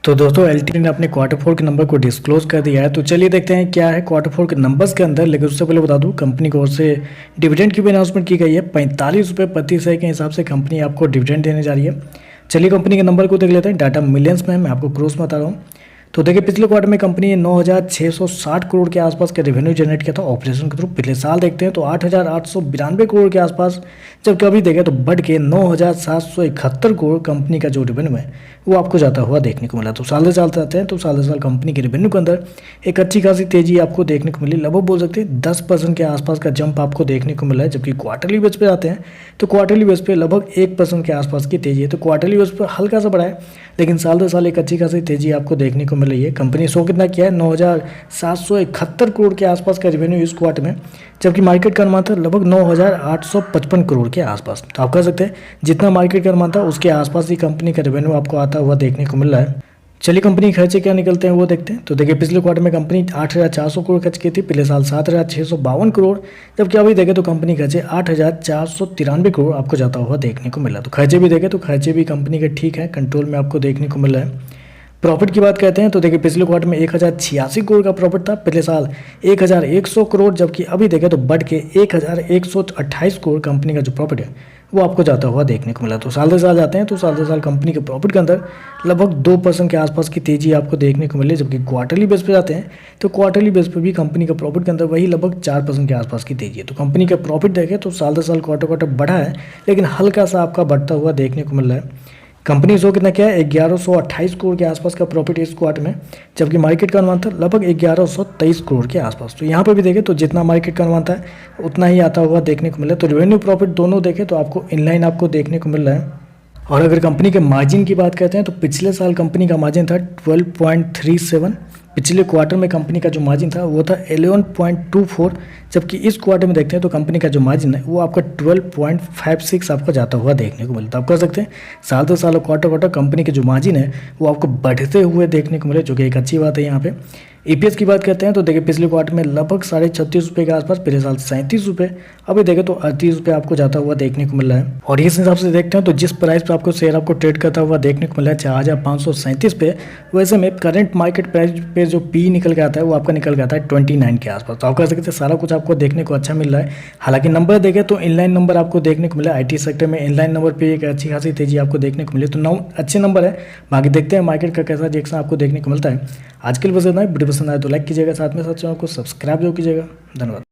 तो दोस्तों एलटीटी ने अपने क्वार्टर फोर के नंबर को डिस्क्लोज कर दिया है। तो चलिए देखते हैं क्या है क्वार्टर फोर के नंबर्स के अंदर। लेकिन उससे पहले बता दूं, कंपनी की ओर से डिविडेंड की भी अनाउंसमेंट की गई है। 45 रुपये प्रति शेयर के हिसाब से कंपनी आपको डिविडेंड देने जा रही है। चलिए कंपनी के नंबर को देख लेते हैं। डाटा मिलियंस में मैं आपको क्रोस में बता रहा हूँ। तो देखिए पिछले क्वार्टर में कंपनी ने 9,660 करोड़ के आसपास का रेवेन्यू जनरेट किया था ऑपरेशन के थ्रू। पिछले साल देखते हैं तो 8,892 करोड़ के आसपास, जबकि अभी देखें तो बढ़ के 9,771 करोड़ कंपनी का जो रेवेन्यू है वो आपको जाता हुआ देखने को मिला। तो साल से साल चाहते हैं तो साल से साल कंपनी के रेवेन्यू के अंदर एक अच्छी खासी तेजी आपको देखने को मिली। लगभग बोल सकते हैं 10% के आसपास का जंप आपको देखने को मिला है। जबकि क्वार्टरली बेस पे आते हैं तो क्वार्टरली बेस पे लगभग 1% के आसपास की तेजी है। तो क्वार्टरली बेस पर हल्का सा बढ़ा है, लेकिन साल से साल एक अच्छी खासी तेजी आपको देखने को मिल रही है। कंपनी शो कितना किया है, 9,771 करोड़ के आसपास का रेवेन्यू इस क्वार्टर में, जबकि मार्केट का अनुमान था लगभग 9,855 करोड़ के आसपास। तो आप कह सकते हैं जितना मार्केट का अनुमान था उसके आसपास ही कंपनी का रेवेन्यू आपको आता हुआ देखने को मिल रहा है। चलिए कंपनी खर्चे क्या निकलते हैं वो देखते हैं। तो देखिए पिछले क्वार्टर में कंपनी 8,400 करोड़ खर्च की थी, पिछले साल 7,652 करोड़, जबकि अभी देखें तो कंपनी खर्चे 8,493 करोड़ आपको जाता हुआ देखने को मिला। तो खर्चे भी देखें तो खर्चे भी कंपनी के ठीक है, कंट्रोल में आपको देखने को मिल रहा है। प्रॉफिट की बात कहते हैं तो देखिए पिछले क्वार्टर में 1,086 करोड़ का प्रॉफिट था, पिछले साल 1,100 करोड़, जबकि अभी देखें तो बढ़ के 1,128 करोड़ कंपनी का जो प्रॉफिट है वो आपको जाता हुआ देखने को मिला। तो साल से साल जाते हैं तो साल से साल कंपनी के प्रॉफिट के अंदर लगभग 2% के आसपास की तेजी आपको देखने को मिले। जबकि क्वार्टरली बेस पे जाते हैं तो क्वार्टरली बेस पे भी कंपनी का प्रॉफिट के अंदर वही लगभग 4% के आसपास की तेजी है। तो कंपनी का प्रॉफिट देखें तो साल से साल क्वार्टर क्वार्टर बढ़ा है, लेकिन हल्का सा आपका बढ़ता हुआ देखने को मिल रहा है। कंपनी शो कितना क्या है, 1,128 करोड़ के आसपास का प्रॉफिट इस क्वार्टर में, जबकि मार्केट का अनुमान था लगभग 1,123 करोड़ के आसपास। तो यहाँ पर भी देखें तो जितना मार्केट का अनुमान था उतना ही आता हुआ देखने को मिला। तो रेवेन्यू प्रॉफिट दोनों देखें तो आपको इनलाइन आपको देखने को मिल रहा है। और अगर कंपनी के मार्जिन की बात करते हैं तो पिछले साल कंपनी का मार्जिन था 12.37, पिछले क्वार्टर में कंपनी का जो मार्जिन था वो था 11.24, जबकि इस क्वार्टर में देखते हैं तो कंपनी का जो मार्जिन है वो आपका 12.56 आपको जाता हुआ देखने को मिलता है। आप कह सकते हैं साल दो साल क्वार्टर क्वार्टर कंपनी के जो मार्जिन है वो आपको बढ़ते हुए देखने को मिले, जो कि एक अच्छी बात है। यहाँ पे ईपीएस की बात करते हैं तो देखिए पिछले क्वार्टर में लगभग 36.5 रुपये के आसपास, पिछले साल 37 रुपये, अभी देखें तो 38 रुपये आपको जाता हुआ देखने को मिल रहा है। और इस हिसाब से देखते हैं तो जिस प्राइस पर आपको शेयर आपको ट्रेड करता हुआ देखने को मिल रहा है 4,537 पे, वैसे में करंट मार्केट प्राइस पे जो पी निकल के आता है वो आपका निकल के आता है 29 के आसपास। तो आप कह सकते हैं सारा कुछ आपको देखने को अच्छा मिल रहा है। हालांकि नंबर देखें तो इनलाइन नंबर आपको देखने को मिला, आईटी सेक्टर में इनलाइन नंबर पे एक अच्छी खासी तेजी आपको देखने को मिली। तो अच्छे नंबर है, बाकी देखते हैं मार्केट का कैसा रिएक्शन आपको देखने को मिलता है। आज के लिए बस इतना ही। वीडियो पसंद आए तो लाइक कीजिएगा, साथ में साथ चैनल को सब्सक्राइब जरूर कीजिएगा। धन्यवाद।